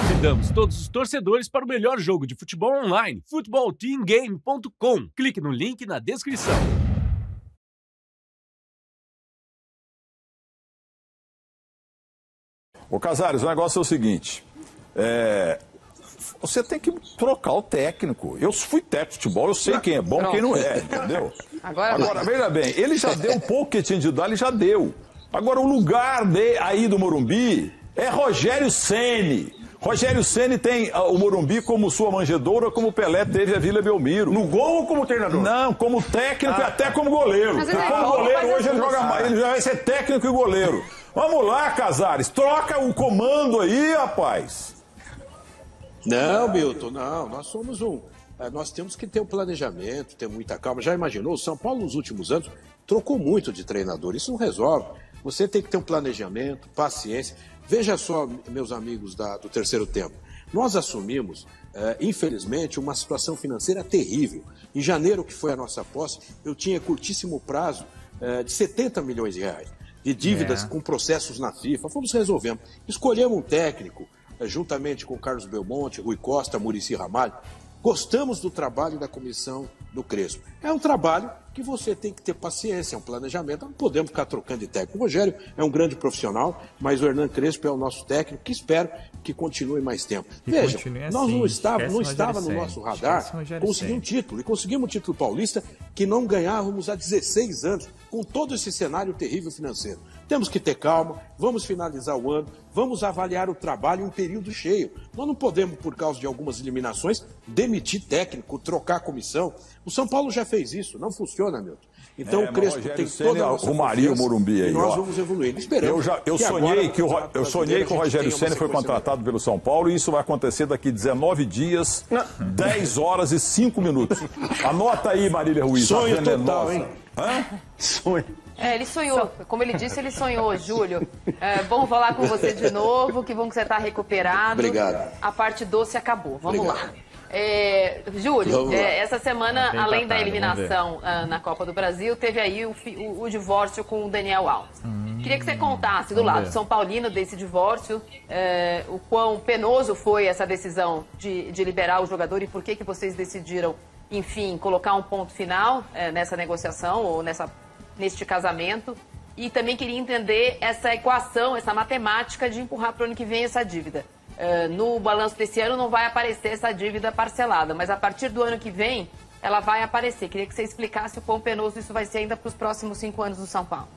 Convidamos todos os torcedores para o melhor jogo de futebol online, futebolteamgame.com. Clique no link na descrição. Ô Casares, o negócio é o seguinte, você tem que trocar o técnico. Eu fui técnico de futebol, eu sei quem é bom e quem não é, entendeu? Agora, veja bem, ele já deu um pouco que tinha de dar, ele já deu. Agora, o lugar aí do Morumbi é Rogério Ceni. Rogério Ceni tem o Morumbi como sua manjedoura, como o Pelé teve a Vila Belmiro. No gol ou como treinador? Não, como técnico e até como goleiro. Como goleiro, hoje ele joga mais, ele já vai ser técnico e goleiro. Vamos lá, Casares, troca o comando aí, rapaz. Não, Milton, não, nós somos nós temos que ter um planejamento, ter muita calma. Já imaginou? O São Paulo, nos últimos anos, trocou muito de treinador. Isso não resolve. Você tem que ter um planejamento, paciência. Veja só, meus amigos do terceiro tempo. Nós assumimos, infelizmente, uma situação financeira terrível. Em janeiro, que foi a nossa posse, eu tinha curtíssimo prazo de 70 milhões de reais de dívidas com processos na FIFA. Fomos resolvendo. Escolhemos um técnico, juntamente com Carlos Belmonte, Rui Costa, Muricy Ramalho. Gostamos do trabalho da comissão do Crespo. É um trabalho que você tem que ter paciência, é um planejamento. Não podemos ficar trocando de técnico. O Rogério é um grande profissional, mas o Hernan Crespo é o nosso técnico, que espero que continue mais tempo. Veja, nós não estava no nosso radar conseguir um título. E conseguimos um título paulista que não ganhávamos há 16 anos, com todo esse cenário terrível financeiro. Temos que ter calma, vamos finalizar o ano, vamos avaliar o trabalho em período cheio. Nós não podemos, por causa de algumas eliminações, demitir técnico, trocar comissão. O São Paulo já fez isso, não funciona, Milton. Então o Crespo tem toda a nossa arrumaria o Morumbi aí, nós vamos evoluir. Esperamos. Eu sonhei que o Rogério Ceni foi contratado pelo São Paulo e isso vai acontecer daqui 19 dias, 10 horas e 5 minutos. Anota aí, Marília Ruiz. Sonho total, hein? Sonho. Ele sonhou, como ele disse, ele sonhou, Júlio. Bom falar com você de novo, que bom que você está recuperado. Obrigado. A parte doce acabou, vamos lá. Júlio, essa semana, além da eliminação na Copa do Brasil, teve aí o divórcio com o Daniel Alves. Queria que você contasse do lado São Paulino desse divórcio, o quão penoso foi essa decisão de liberar o jogador e por que vocês decidiram, enfim, colocar um ponto final nessa negociação ou neste casamento. E também queria entender essa equação, essa matemática de empurrar para o ano que vem essa dívida. No balanço desse ano não vai aparecer essa dívida parcelada, mas a partir do ano que vem ela vai aparecer. Queria que você explicasse o quão penoso isso vai ser ainda para os próximos 5 anos do São Paulo.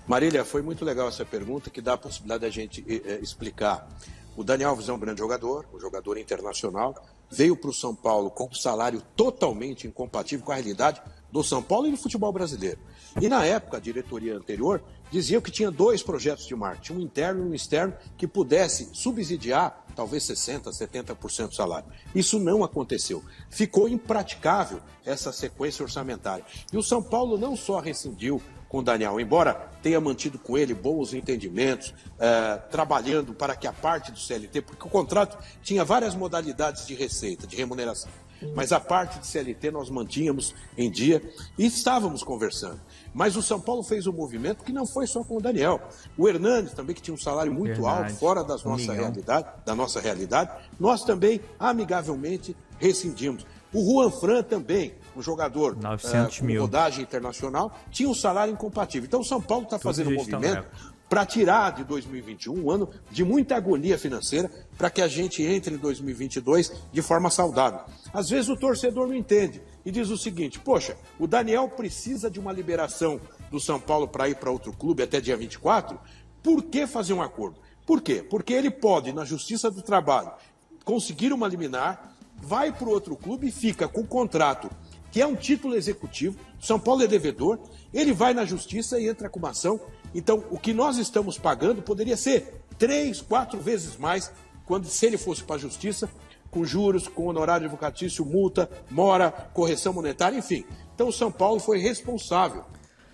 Marília, foi muito legal essa pergunta, que dá a possibilidade da gente explicar. O Daniel Alves é um grande jogador, um jogador internacional, veio para o São Paulo com um salário totalmente incompatível com a realidade do São Paulo e do futebol brasileiro. E na época, a diretoria anterior dizia que tinha 2 projetos de marketing, um interno e um externo, que pudesse subsidiar talvez 60%, 70% do salário. Isso não aconteceu. Ficou impraticável essa sequência orçamentária. E o São Paulo não só rescindiu com o Daniel, embora tenha mantido com ele bons entendimentos, trabalhando para que a parte do CLT, porque o contrato tinha várias modalidades de receita, de remuneração, mas a parte de CLT nós mantínhamos em dia e estávamos conversando. Mas o São Paulo fez um movimento que não foi só com o Daniel. O Hernandes também, que tinha um salário muito alto, fora da nossa realidade, nós também amigavelmente rescindimos. O Juan Fran também, um jogador com rodagem internacional, tinha um salário incompatível. Então o São Paulo está fazendo um movimento para tirar de 2021 um ano de muita agonia financeira, para que a gente entre em 2022 de forma saudável. Às vezes o torcedor não entende e diz o seguinte: poxa, o Daniel precisa de uma liberação do São Paulo para ir para outro clube até dia 24, por que fazer um acordo? Por quê? Porque ele pode, na Justiça do Trabalho, conseguir uma liminar, vai para o outro clube e fica com o contrato, que é um título executivo. São Paulo é devedor, ele vai na Justiça e entra com uma ação. Então, o que nós estamos pagando poderia ser 3, 4 vezes mais, se ele fosse para a Justiça, com juros, com honorário advocatício, multa, mora, correção monetária, enfim. Então, o São Paulo foi responsável.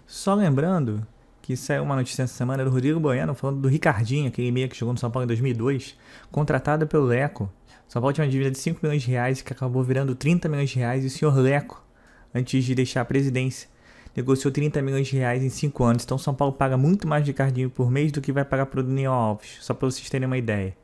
Só lembrando que saiu uma notícia essa semana do Rodrigo Bueno, falando do Ricardinho, aquele meia que chegou no São Paulo em 2002, contratado pelo Leco. O São Paulo tinha uma dívida de 5 milhões de reais, que acabou virando 30 milhões de reais, e o senhor Leco, antes de deixar a presidência, negociou 30 milhões de reais em 5 anos. Então o São Paulo paga muito mais de Ricardinho por mês do que vai pagar para o Daniel Alves, só para vocês terem uma ideia.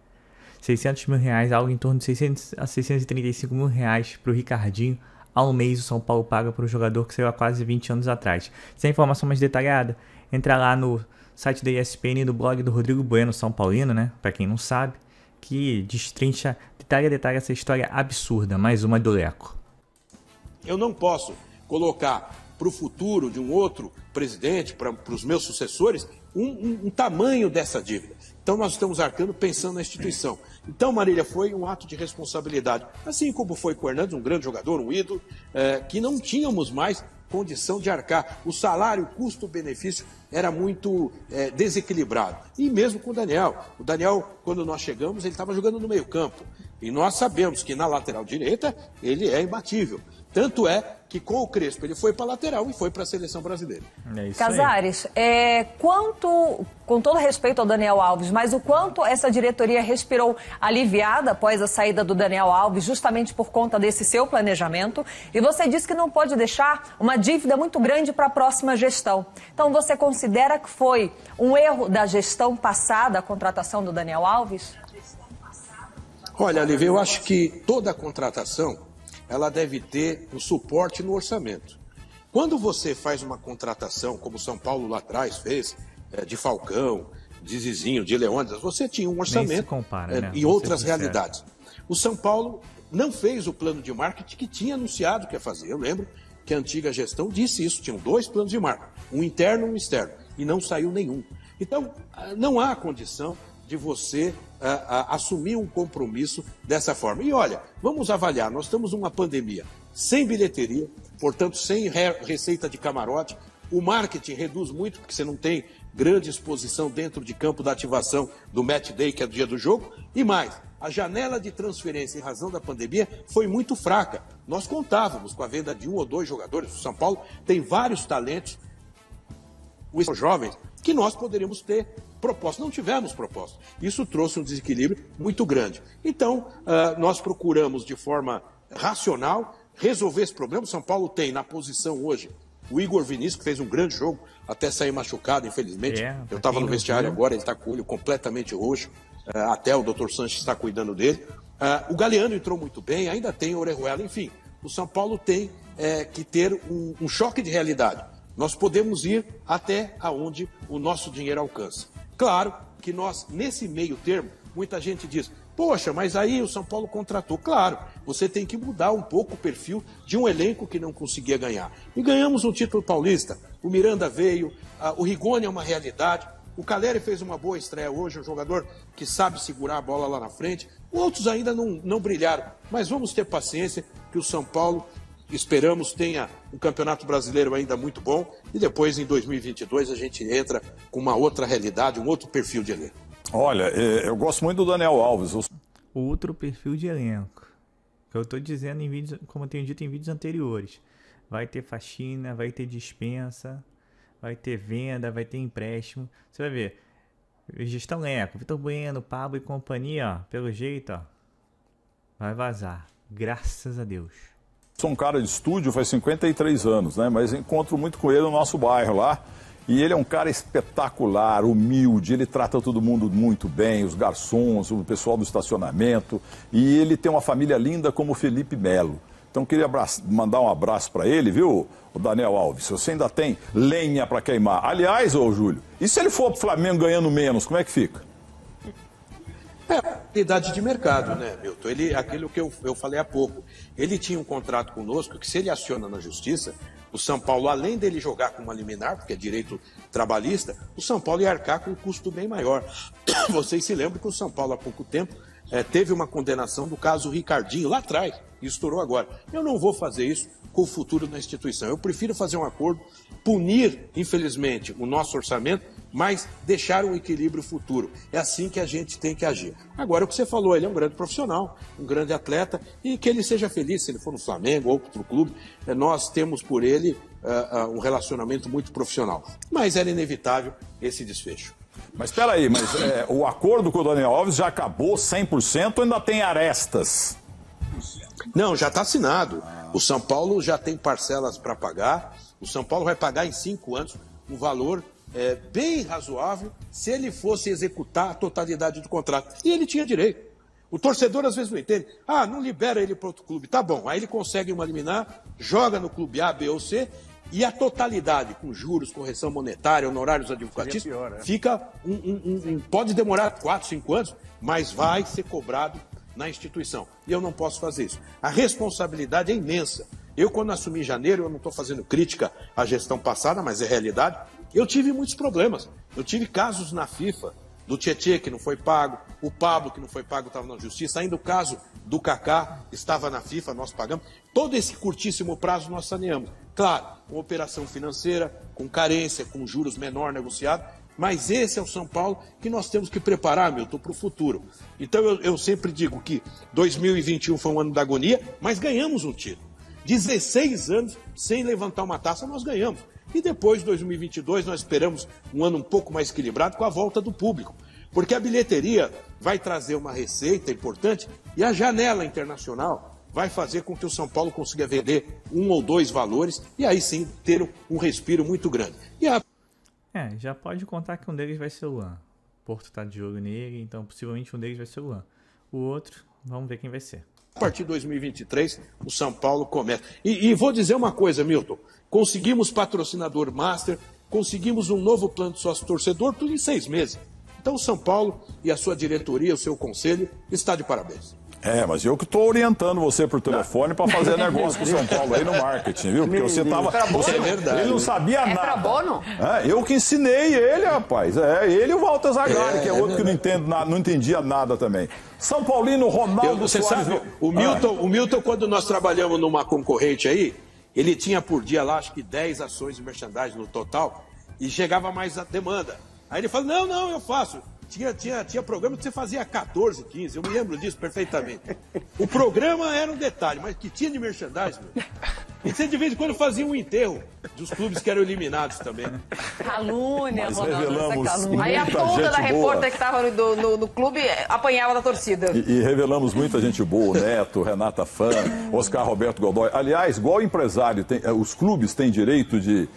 R$600 mil, algo em torno de 600 a 635 mil reais para o Ricardinho ao mês o São Paulo paga para o jogador que saiu há quase 20 anos atrás. Se a informação mais detalhada, entra lá no site da ESPN e no blog do Rodrigo Bueno, São Paulino, né? Para quem não sabe, que destrincha, detalha essa história absurda, mais uma do Leco. Eu não posso colocar para o futuro de um outro presidente, para os meus sucessores, um tamanho dessa dívida. Então nós estamos arcando pensando na instituição. Então, Marília, foi um ato de responsabilidade. Assim como foi com o Hernandes, um grande jogador, um ídolo, que não tínhamos mais condição de arcar. O salário, o custo-benefício era muito desequilibrado. E mesmo com o Daniel. O Daniel, quando nós chegamos, ele estava jogando no meio-campo. E nós sabemos que na lateral direita ele é imbatível. Tanto é que com o Crespo ele foi para a lateral e foi para a seleção brasileira. É isso Casares, com todo respeito ao Daniel Alves, mas o quanto essa diretoria respirou aliviada após a saída do Daniel Alves, justamente por conta desse seu planejamento, e você disse que não pode deixar uma dívida muito grande para a próxima gestão. Então você considera que foi um erro da gestão passada a contratação do Daniel Alves? Olha, Lívia, eu acho que toda a contratação ela deve ter um suporte no orçamento. Quando você faz uma contratação, como o São Paulo lá atrás fez, de Falcão, de Zizinho, de Leônidas, você tinha um orçamento e outras realidades. O São Paulo não fez o plano de marketing que tinha anunciado que ia fazer. Eu lembro que a antiga gestão disse isso, tinham 2 planos de marketing, um interno e um externo, e não saiu nenhum. Então, não há condição de você assumir um compromisso dessa forma. E olha, vamos avaliar, nós estamos numa pandemia sem bilheteria, portanto sem receita de camarote, o marketing reduz muito porque você não tem grande exposição dentro de campo da ativação do match day, que é do dia do jogo, e mais, a janela de transferência em razão da pandemia foi muito fraca. Nós contávamos com a venda de 1 ou 2 jogadores, o São Paulo tem vários talentos, os jovens, que nós poderíamos ter proposta. Não tivemos proposta. Isso trouxe um desequilíbrio muito grande. Então, nós procuramos de forma racional resolver esse problema. O São Paulo tem na posição hoje o Igor Vinícius, que fez um grande jogo, até sair machucado, infelizmente. Eu estava no vestiário agora, ele está com o olho completamente roxo. Até o Dr. Sanches está cuidando dele. O Galeano entrou muito bem, ainda tem o Orejuela. Enfim, o São Paulo tem que ter um choque de realidade. Nós podemos ir até aonde o nosso dinheiro alcança. Claro que nós, nesse meio termo, muita gente diz, poxa, mas aí o São Paulo contratou. Claro, você tem que mudar um pouco o perfil de um elenco que não conseguia ganhar. E ganhamos um título paulista. O Miranda veio, o Rigoni é uma realidade. O Caleri fez uma boa estreia hoje, um jogador que sabe segurar a bola lá na frente. Outros ainda não brilharam. Mas vamos ter paciência que o São Paulo, esperamos, tenha um campeonato brasileiro ainda muito bom e depois, em 2022, a gente entra com uma outra realidade, um outro perfil de elenco. Olha, eu gosto muito do Daniel Alves. Outro perfil de elenco. Que eu estou dizendo em vídeos, como eu tenho dito em vídeos anteriores. Vai ter faxina, vai ter dispensa, vai ter venda, vai ter empréstimo. Você vai ver. Gestão Leco, Vitor Bueno, Pablo e companhia, ó, pelo jeito, ó, vai vazar. Graças a Deus. Sou um cara de estúdio faz 53 anos, né? Mas encontro muito com ele no nosso bairro lá. E ele é um cara espetacular, humilde, ele trata todo mundo muito bem, os garçons, o pessoal do estacionamento. E ele tem uma família linda como o Felipe Melo. Então queria mandar um abraço para ele, viu, o Daniel Alves? Você ainda tem lenha para queimar. Aliás, ô Júlio, e se ele for pro Flamengo ganhando menos, como é que fica? Idade de mercado, né, Milton? Aquilo que eu falei há pouco. Ele tinha um contrato conosco que, se ele aciona na justiça, o São Paulo, além dele jogar com uma liminar, porque é direito trabalhista, o São Paulo ia arcar com um custo bem maior. Vocês se lembram que o São Paulo, há pouco tempo, teve uma condenação do caso Ricardinho, lá atrás, e estourou agora. Eu não vou fazer isso com o futuro da instituição. Eu prefiro fazer um acordo, punir, infelizmente, o nosso orçamento, mas deixar um equilíbrio futuro. É assim que a gente tem que agir. Agora, o que você falou, ele é um grande profissional, um grande atleta, e que ele seja feliz, se ele for no Flamengo ou outro clube, nós temos por ele um relacionamento muito profissional. Mas era inevitável esse desfecho. Mas espera aí, o acordo com o Daniel Alves já acabou 100% ou ainda tem arestas? Não, já está assinado. O São Paulo já tem parcelas para pagar. O São Paulo vai pagar em 5 anos um valor bem razoável se ele fosse executar a totalidade do contrato. E ele tinha direito. O torcedor às vezes não entende. Ah, não libera ele para outro clube. Tá bom, aí ele consegue uma liminar, joga no clube A, B ou C, e a totalidade, com juros, correção monetária, honorários advocatícios, fica pode demorar 4, 5 anos, mas vai ser cobrado na instituição. E eu não posso fazer isso. A responsabilidade é imensa. Eu, quando assumi em janeiro, eu não estou fazendo crítica à gestão passada, mas é realidade, eu tive muitos problemas. Eu tive casos na FIFA, do Tietê, que não foi pago, o Pablo, que não foi pago, estava na justiça, ainda o caso do Kaká, estava na FIFA, nós pagamos. Todo esse curtíssimo prazo nós saneamos. Claro, com operação financeira, com carência, com juros menor negociado, mas esse é o São Paulo que nós temos que preparar, Milton, para o futuro. Então eu sempre digo que 2021 foi um ano da agonia, mas ganhamos um título. 16 anos sem levantar uma taça, nós ganhamos. E depois, 2022, nós esperamos um ano um pouco mais equilibrado com a volta do público. Porque a bilheteria vai trazer uma receita importante e a janela internacional vai fazer com que o São Paulo consiga vender 1 ou 2 valores e aí sim ter um respiro muito grande. Já pode contar que um deles vai ser o Luan. O Porto está de olho nele, então possivelmente um deles vai ser o Luan. O outro, vamos ver quem vai ser. A partir de 2023, o São Paulo começa. E vou dizer uma coisa, Milton. Conseguimos patrocinador master, conseguimos um novo plano de sócio-torcedor, tudo em 6 meses. Então o São Paulo e a sua diretoria, o seu conselho, está de parabéns. Mas eu que estou orientando você por telefone para fazer negócio com o São Paulo aí no marketing, viu? Porque você estava... É verdade. Ele não sabia nada. É pra bono? Eu que ensinei ele, rapaz. Ele e o Walter Zagalli, que é outro que não entendia nada também. São Paulino, Ronaldo Você Soares... sabe, o Milton, quando nós trabalhamos numa concorrente aí, ele tinha por dia lá, acho que 10 ações de merchandising no total, e chegava mais a demanda. Aí ele falou, não, eu faço. Tinha programa que você fazia 14, 15, eu me lembro disso perfeitamente. O programa era um detalhe, mas que tinha de merchandising. E você de vez em quando fazia um enterro dos clubes que eram eliminados também. Calúnia, Ronaldo, calúnia. Aí a ponta da repórter que estava no clube apanhava da torcida. E revelamos muita gente boa, o Neto, Renata Fã, Oscar Roberto Godoy. Aliás, igual empresário, os clubes têm direito de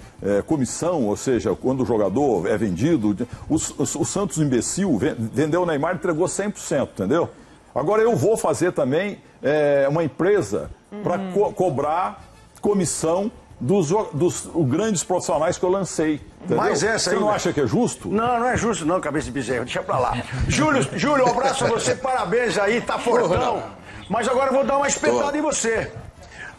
comissão, ou seja, quando o jogador é vendido, o Santos imbecil vendeu o Neymar e entregou 100%, entendeu? Agora eu vou fazer também uma empresa para cobrar comissão dos grandes profissionais que eu lancei. Entendeu? Mas essa aí. Você não acha que é justo? Não é justo não, cabeça de bezerro, deixa pra lá. Júlio, um abraço a você, parabéns aí, tá fortão. Mas agora eu vou dar uma espetada em você.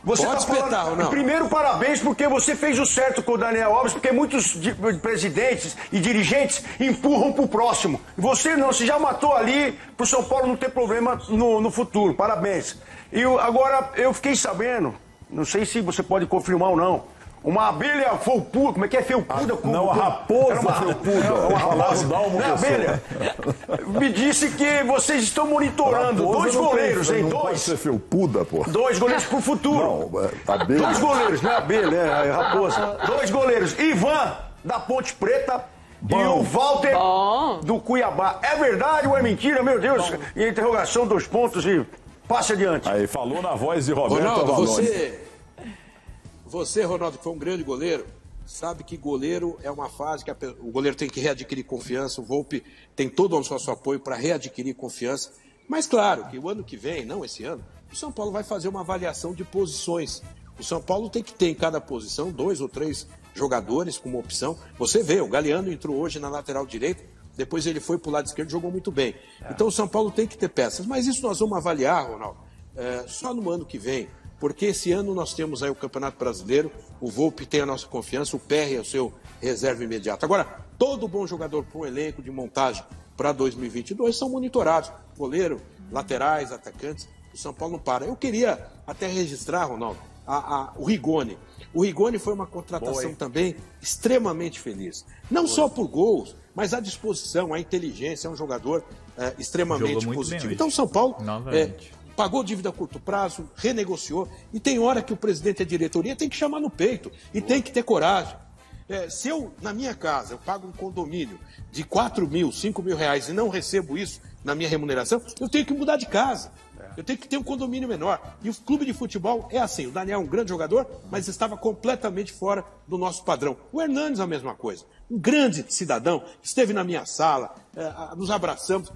Você pode espetar ou não? Primeiro, parabéns, porque você fez o certo com o Daniel Alves, porque muitos presidentes e dirigentes empurram pro próximo. Você não, você já matou ali pro São Paulo não ter problema no futuro. Parabéns. E agora eu fiquei sabendo, não sei se você pode confirmar ou não, uma abelha felpuda, como é que é felpuda? Não, a raposa felpuda. Uma raposa. Não, abelha. Me disse que vocês estão monitorando dois goleiros, hein? Não pode ser felpuda, pô. 2 goleiros pro futuro. Não, abelha. 2 goleiros, não é abelha, é raposa. 2 goleiros. Ivan, da Ponte Preta. E o Walter, do Cuiabá. É verdade ou é mentira? Meu Deus. E interrogação, 2 pontos e passe adiante. Aí, falou na voz de Roberto Ronaldo, você, Ronaldo, que foi um grande goleiro, sabe que goleiro é uma fase que o goleiro tem que readquirir confiança. O Volpi tem todo o nosso apoio para readquirir confiança. Mas claro que o ano que vem, não esse ano, o São Paulo vai fazer uma avaliação de posições. O São Paulo tem que ter em cada posição 2 ou 3 jogadores como opção. Você vê, o Galeano entrou hoje na lateral direita, depois ele foi para o lado esquerdo e jogou muito bem. Então o São Paulo tem que ter peças. Mas isso nós vamos avaliar, Ronaldo, só no ano que vem. Porque esse ano nós temos aí o Campeonato Brasileiro, o Volpi tem a nossa confiança, o PR é o seu reserva imediato. Agora, todo bom jogador com elenco de montagem para 2022 são monitorados. Goleiro, laterais, atacantes, o São Paulo não para. Eu queria até registrar, Ronaldo, o Rigoni. O Rigoni foi uma contratação também extremamente feliz. Não só por gols, mas a disposição, a inteligência, é um jogador extremamente positivo. Então o São Paulo... pagou dívida a curto prazo, renegociou, e tem hora que o presidente e a diretoria tem que chamar no peito e tem que ter coragem. Se eu, na minha casa, eu pago um condomínio de 4 mil, 5 mil reais e não recebo isso na minha remuneração, eu tenho que mudar de casa. Eu tenho que ter um condomínio menor. E o clube de futebol é assim. O Daniel é um grande jogador, mas estava completamente fora do nosso padrão. O Hernandes a mesma coisa. Um grande cidadão, esteve na minha sala, nos abraçamos.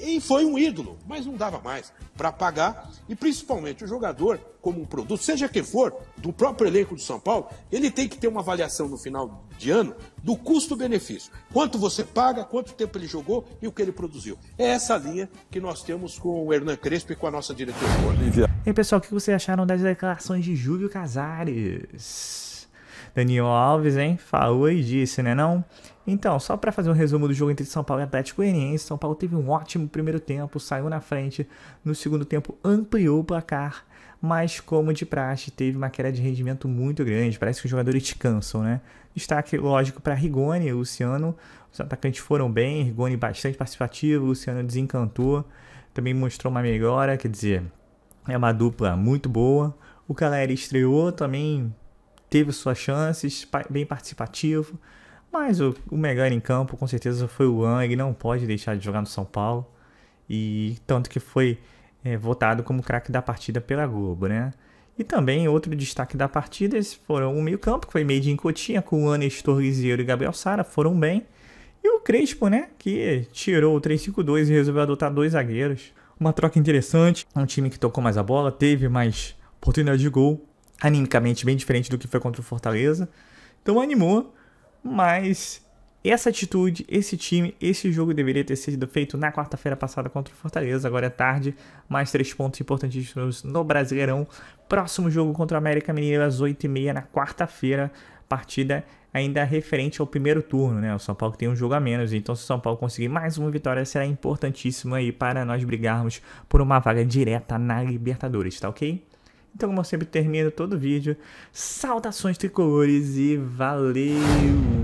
E foi um ídolo, mas não dava mais para pagar. E principalmente o jogador, como um produto, seja quem for, do próprio elenco do São Paulo, ele tem que ter uma avaliação no final de ano do custo-benefício. Quanto você paga, quanto tempo ele jogou e o que ele produziu. É essa linha que nós temos com o Hernan Crespo e com a nossa diretoria. E aí, pessoal, o que vocês acharam das declarações de Júlio Casares? Daniel Alves, hein? Falou e disse, né não? Então, só para fazer um resumo do jogo entre São Paulo e Atlético Goianiense, São Paulo teve um ótimo primeiro tempo, saiu na frente, no segundo tempo ampliou o placar, mas como de praxe, teve uma queda de rendimento muito grande, parece que os jogadores descansam, né? Destaque, lógico, para Rigoni e Luciano, os atacantes foram bem, Rigoni bastante participativo, Luciano desencantou, também mostrou uma melhora, quer dizer, é uma dupla muito boa, o Caleri estreou, também teve suas chances, bem participativo, mas o melhor em campo com certeza foi o Luan, ele não pode deixar de jogar no São Paulo, e tanto que foi votado como craque da partida pela Globo, né? E também outro destaque da partida foram o meio campo, que foi meio de encotinha, com o Luan, Nestor Liziero e Gabriel Sara, foram bem, e o Crespo, né, que tirou o 3-5-2 e resolveu adotar 2 zagueiros, uma troca interessante, um time que tocou mais a bola, teve mais oportunidade de gol, animicamente bem diferente do que foi contra o Fortaleza, então animou. Mas essa atitude, esse time, esse jogo deveria ter sido feito na quarta-feira passada contra o Fortaleza. Agora é tarde, mais 3 pontos importantíssimos no Brasileirão. Próximo jogo contra o América Mineiro às 8h30 na quarta-feira. Partida ainda referente ao primeiro turno, né? O São Paulo tem um jogo a menos, então se o São Paulo conseguir mais uma vitória será importantíssimo aí para nós brigarmos por uma vaga direta na Libertadores, tá ok? Então, como eu sempre termino todo vídeo, saudações tricolores e valeu!